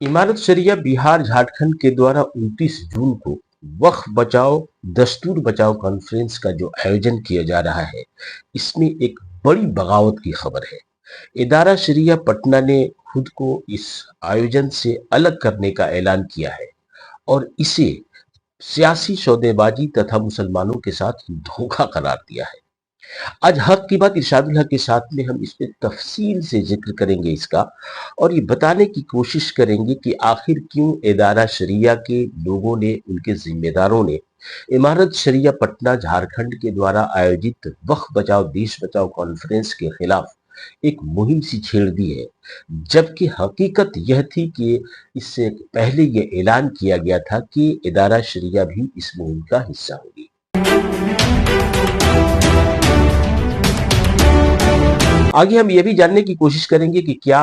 इमारत शरिया बिहार झारखंड के द्वारा 29 जून को वक्फ बचाओ दस्तूर बचाओ कॉन्फ्रेंस का जो आयोजन किया जा रहा है, इसमें एक बड़ी बगावत की खबर है। इदारा शरिया पटना ने खुद को इस आयोजन से अलग करने का ऐलान किया है और इसे सियासी सौदेबाजी तथा मुसलमानों के साथ धोखा करार दिया है। आज हक की बात इरशादुल हक के साथ में हम इस पे तफसील से जिक्र करेंगे इसका, और ये बताने की कोशिश करेंगे कि आखिर क्यों इदारा शरिया के लोगों ने, उनके जिम्मेदारों ने इमारत शरिया पटना झारखंड के द्वारा आयोजित वक्फ बचाओ देश बचाओ कॉन्फ्रेंस के खिलाफ एक मुहिम सी छेड़ दी है, जबकि हकीकत यह थी कि इससे पहले यह ऐलान किया गया था कि इदारा शरिया भी इस मुहिम का हिस्सा होगी। आगे हम यह भी जानने की कोशिश करेंगे कि क्या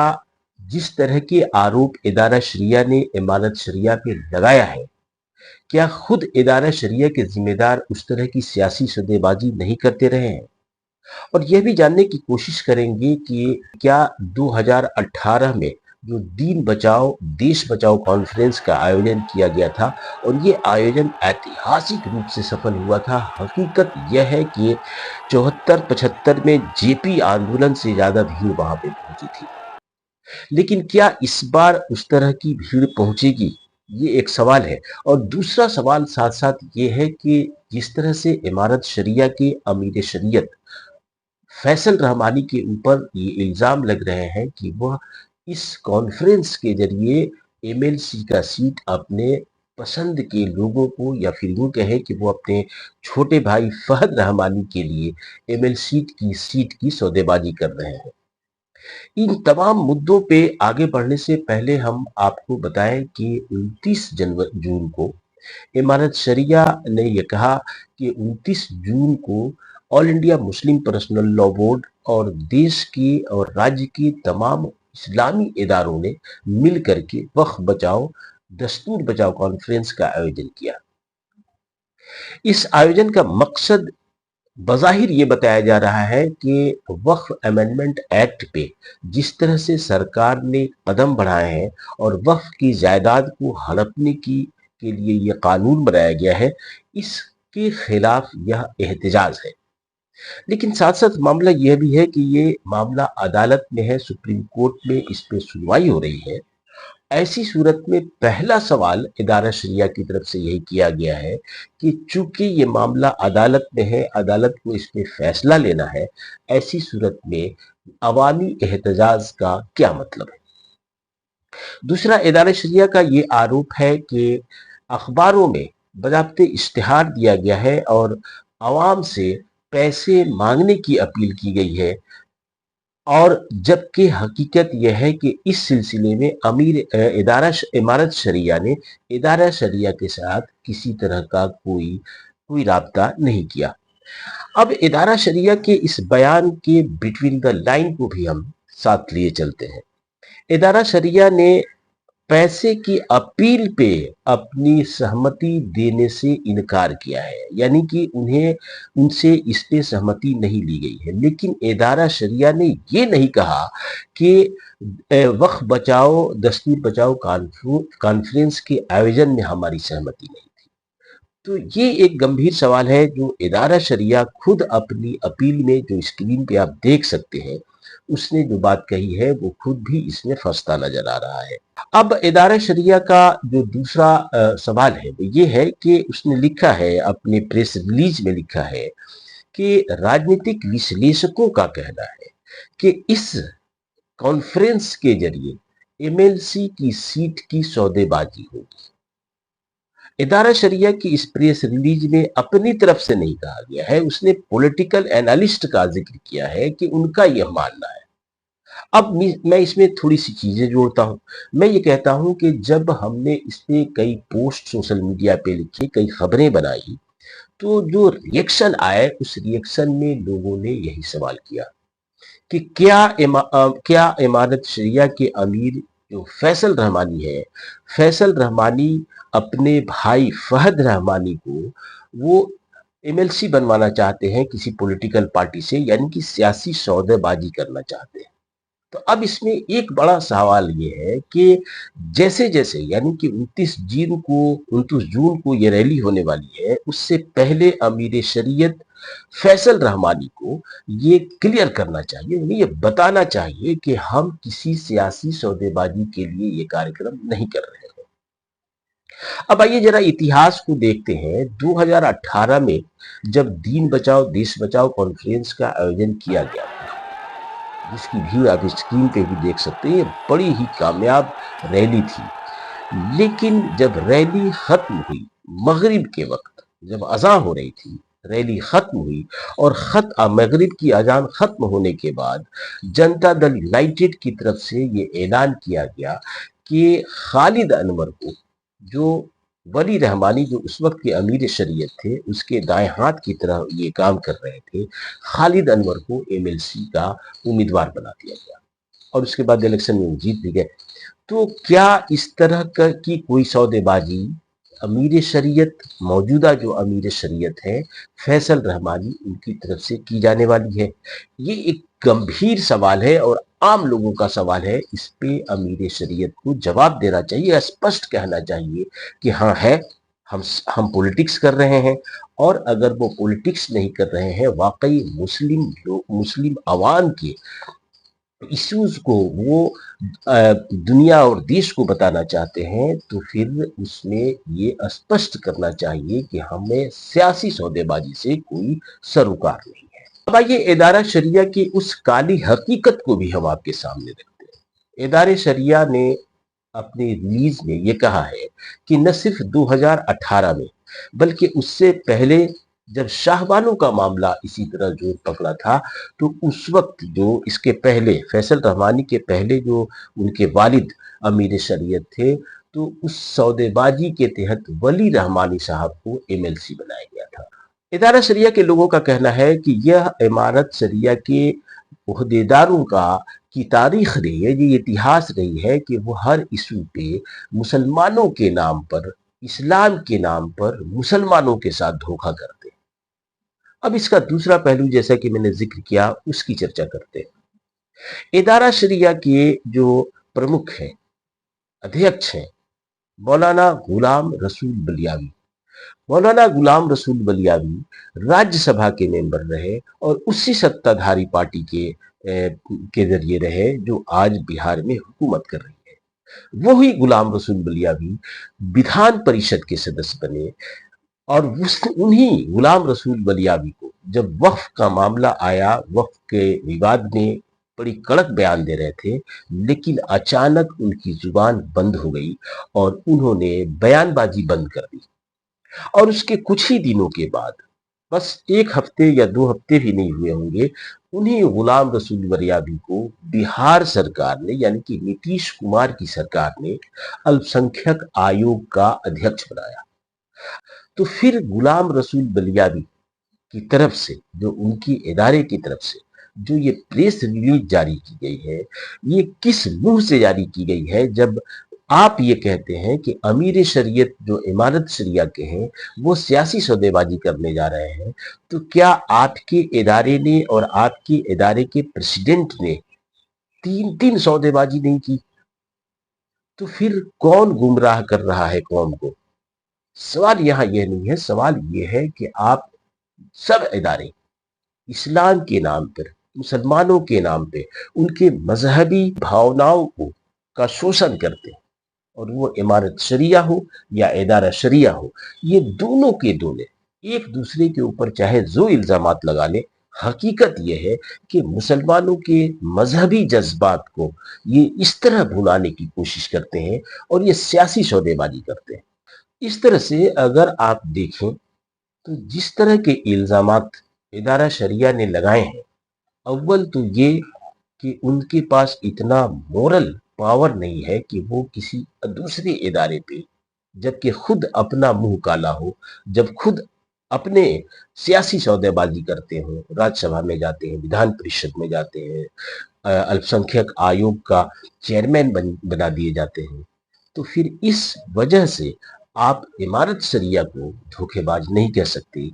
जिस तरह के आरोप इदारा शरिया ने इमारत शरिया पे लगाया है, क्या खुद इदारा शरिया के जिम्मेदार उस तरह की सियासी सौदेबाजी नहीं करते रहे हैं। और यह भी जानने की कोशिश करेंगे कि क्या 2018 में जो दीन बचाओ देश बचाओ कॉन्फ्रेंस का आयोजन किया गया था और ये आयोजन ऐतिहासिक रूप से सफल हुआ था। हकीकत यह है कि 74-75 में जेपी आंदोलन से ज्यादा भीड़ वहां पे पहुंची थी, लेकिन क्या इस बार उस तरह की भीड़ पहुंचेगी, ये एक सवाल है। और दूसरा सवाल साथ साथ ये है कि जिस तरह से इमारत शरिया के अमीर शरीयत फैसल रहमानी के ऊपर ये इल्जाम लग रहे हैं कि वह इस कॉन्फ्रेंस के जरिए एमएलसी का सीट अपने पसंद के लोगों को, या फिर यूं कहें कि वो अपने छोटे भाई फहद रहमानी के लिए एमएलसी की सीट की सौदेबाजी कर रहे हैं। इन तमाम मुद्दों पे आगे बढ़ने से पहले हम आपको बताएं कि 29 जून को इमारत शरिया ने यह कहा कि 29 जून को all India Muslim personal law board और देश की और राज्य की तमाम इस्लामी इदारों ने मिल करके वक्फ बचाओ दस्तूर बचाओ कॉन्फ्रेंस का आयोजन किया। इस आयोजन का मकसद बज़ाहिर ये बताया जा रहा है कि वक्फ अमेंडमेंट एक्ट पे जिस तरह से सरकार ने कदम बढ़ाए हैं और वक्फ की जायदाद को हड़पने की के लिए ये कानून बनाया गया है, इसके खिलाफ यह एहतजाज है। लेकिन साथ साथ मामला यह भी है कि ये मामला अदालत में है, सुप्रीम कोर्ट में इस पे सुनवाई हो रही है। ऐसी सूरत में पहला सवाल इदारा शरिया की तरफ से यही किया गया है कि चूंकि ये मामला अदालत में है, अदालत को इस पे फैसला लेना है, ऐसी सूरत में अवामी एहतजाज का क्या मतलब है। दूसरा, इदारा शरिया का ये आरोप है कि अखबारों में बज़ाब्ते इश्तिहार दिया गया है और आवाम से पैसे मांगने की अपील की गई है, और जबकि हकीकत यह है कि इस सिलसिले में इमारत शरिया ने इदारा शरिया के साथ किसी तरह का कोई राब्ता नहीं किया। अब इदारा शरिया के इस बयान के बिटवीन द लाइन को भी हम साथ लिए चलते हैं। इदारा शरिया ने पैसे की अपील पे अपनी सहमति देने से इनकार किया है, यानी कि उन्हें उनसे इस पे सहमति नहीं ली गई है। लेकिन इदारा शरिया ने ये नहीं कहा कि वक्फ बचाओ दस्तूर बचाओ कॉन्फ्रेंस के आयोजन में हमारी सहमति नहीं थी। तो ये एक गंभीर सवाल है जो इदारा शरिया खुद अपनी अपील में, जो स्क्रीन पे आप देख सकते हैं, उसने जो बात कही है वो खुद भी इसमें फंसता नजर आ रहा है। अब इदारा शरिया का जो दूसरा सवाल है वो ये है कि उसने लिखा है, अपने प्रेस रिलीज में लिखा है कि राजनीतिक विश्लेषकों का कहना है कि इस कॉन्फ्रेंस के जरिए एमएलसी की सीट की सौदेबाजी होगी। इदारा शरिया की इस प्रेस रिलीज में अपनी तरफ से नहीं कहा गया है, उसने पॉलिटिकल एनालिस्ट का जिक्र किया है कि उनका यह मानना है। अब मैं इसमें थोड़ी सी चीजें जोड़ता हूं। मैं ये कहता हूं कि जब हमने इस पे कई पोस्ट सोशल मीडिया पे लिखी, कई खबरें बनाई, तो जो रिएक्शन आए उस रिएक्शन में लोगों ने यही सवाल किया कि क्या इमारत शरिया के अमीर जो फैसल रहमानी है, फैसल रहमानी अपने भाई फहद रहमानी को वो एमएलसी बनवाना चाहते हैं किसी पॉलिटिकल पार्टी से, यानी कि सियासी सौदेबाजी करना चाहते हैं। तो अब इसमें एक बड़ा सवाल ये है कि जैसे जैसे यानी कि 29 जून को ये रैली होने वाली है, उससे पहले अमीर शरीयत फैसल रहमानी को ये क्लियर करना चाहिए, उन्हें ये बताना चाहिए कि हम किसी सियासी सौदेबाजी के लिए ये कार्यक्रम नहीं कर रहे हैं। अब आइए जरा इतिहास को देखते हैं। 2018 में जब दीन बचाओ देश बचाओ कॉन्फ्रेंस का आयोजन किया गया था, जिसकी व्यू आप स्क्रीन पे भी देख सकते हैं, ये बड़ी ही कामयाब रैली थी। लेकिन जब रैली खत्म हुई, मगरिब के वक्त जब अजान हो रही थी, रैली खत्म हुई और मगरिब की अजान खत्म होने के बाद जनता दल यूनाइटेड की तरफ से ये ऐलान किया गया कि खालिद अनवर को, जो वली रहमानी जो उस वक्त के अमीर शरीयत थे, उसके दाएं हाथ की तरह ये काम कर रहे थे, खालिद अनवर को एमएलसी का उम्मीदवार बना दिया गया और उसके बाद इलेक्शन में जीत भी गए। तो क्या इस तरह की कोई सौदेबाजी अमीर शरीयत, मौजूदा जो अमीर शरीयत है फैसल रहमानी, उनकी तरफ से की जाने वाली है? ये एक गंभीर सवाल है और आम लोगों का सवाल है। इस पे अमीर शरीयत को जवाब देना चाहिए, स्पष्ट कहना चाहिए कि हाँ है, हम पॉलिटिक्स कर रहे हैं। और अगर वो पॉलिटिक्स नहीं कर रहे हैं, वाकई मुस्लिम अवाम के इश्यूज को वो दुनिया और देश को बताना चाहते हैं, तो फिर उसमें ये स्पष्ट करना चाहिए कि हमें सियासी सौदेबाजी से कोई सरोकार नहीं है। अब आइए इदारा शरिया की उस काली हकीकत को भी हम आपके सामने रखते हैं। इदारे शरिया ने अपनी रिलीज में ये कहा है कि न सिर्फ 2018 में, बल्कि उससे पहले जब शाहबानों का मामला इसी तरह जोर पकड़ा था, तो उस वक्त जो इसके पहले फैसल रहमानी के पहले जो उनके वालिद अमीर शरीयत थे, तो उस सौदेबाजी के तहत वली रहमानी साहब को एमएलसी बनाया गया था। इदारा शरिया के लोगों का कहना है कि यह इमारत शरिया के ओहदेदारों की तारीख रही है, ये इतिहास रही है कि वो हर इशू पे मुसलमानों के नाम पर, इस्लाम के नाम पर मुसलमानों के साथ धोखा करते। अब इसका दूसरा पहलू, जैसा कि मैंने जिक्र किया, उसकी चर्चा करते हैं। इदारा शरिया के जो प्रमुख हैं, अध्यक्ष हैं, मौलाना गुलाम रसूल बलियावी। मौलाना गुलाम रसूल बलियावी राज्यसभा के मेंबर रहे और उसी सत्ताधारी पार्टी के जरिए रहे जो आज बिहार में हुकूमत कर रही है। वही गुलाम रसूल बलियावी विधान परिषद के सदस्य बने और उन्हीं गुलाम रसूल बलियावी को जब वक्फ का मामला आया, वक्फ के विवाद में बड़ी कड़क बयान दे रहे थे, लेकिन अचानक उनकी जुबान बंद हो गई और उन्होंने बयानबाजी बंद कर दी। और उसके कुछ ही दिनों के बाद, बस 1 हफ्ते या 2 हफ्ते भी नहीं हुए होंगे, उन्हीं गुलाम रसूल बलियावी को बिहार सरकार ने, यानी कि नीतीश कुमार की सरकार ने, अल्पसंख्यक आयोग का अध्यक्ष बनाया। तो फिर गुलाम रसूल बलियावी की तरफ से, जो उनकी इदारे की तरफ से जो ये प्रेस रिलीज जारी की गई है, ये किस मुंह से जारी की गई है? जब आप ये कहते हैं कि अमीर शरीयत जो इमारत शरिया के हैं वो सियासी सौदेबाजी करने जा रहे हैं, तो क्या आपके इदारे ने और आपके इदारे के प्रेसिडेंट ने 3 सौदेबाजी नहीं की? तो फिर कौन गुमराह कर रहा है कौम को? सवाल यहाँ यह नहीं है, सवाल यह है कि आप सब इदारे इस्लाम के नाम पर, मुसलमानों के नाम पे, उनके मजहबी भावनाओं को का शोषण करते हैं। और वो इमारत शरिया हो या इदारा शरिया हो, ये दोनों के दोनों एक दूसरे के ऊपर चाहे जो इल्जामात लगा ले, हकीकत यह है कि मुसलमानों के मजहबी जज्बात को ये इस तरह भुनाने की कोशिश करते हैं और ये सियासी सौदेबाजी करते हैं। इस तरह से अगर आप देखें तो जिस तरह के इल्जामात इदारा शरिया ने लगाए हैं, अव्वल तो ये कि उनके पास इतना मोरल पावर नहीं है कि वो किसी दूसरे इदारे पे, जबकि खुद अपना मुंह काला हो, जब खुद अपने सियासी सौदेबाजी करते हो, राज्यसभा में जाते हैं, विधान परिषद में जाते हैं, अल्पसंख्यक आयोग का चेयरमैन बना दिए जाते हैं, तो फिर इस वजह से आप इमारत शरिया को धोखेबाज नहीं कह सकते।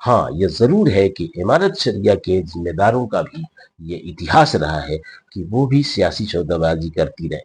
ہاں یہ ضرور ہے کہ امارت شریعہ کے ذمہ داروں کا بھی یہ اتہاس رہا ہے کہ وہ بھی سیاسی سودہ بازی کرتی رہے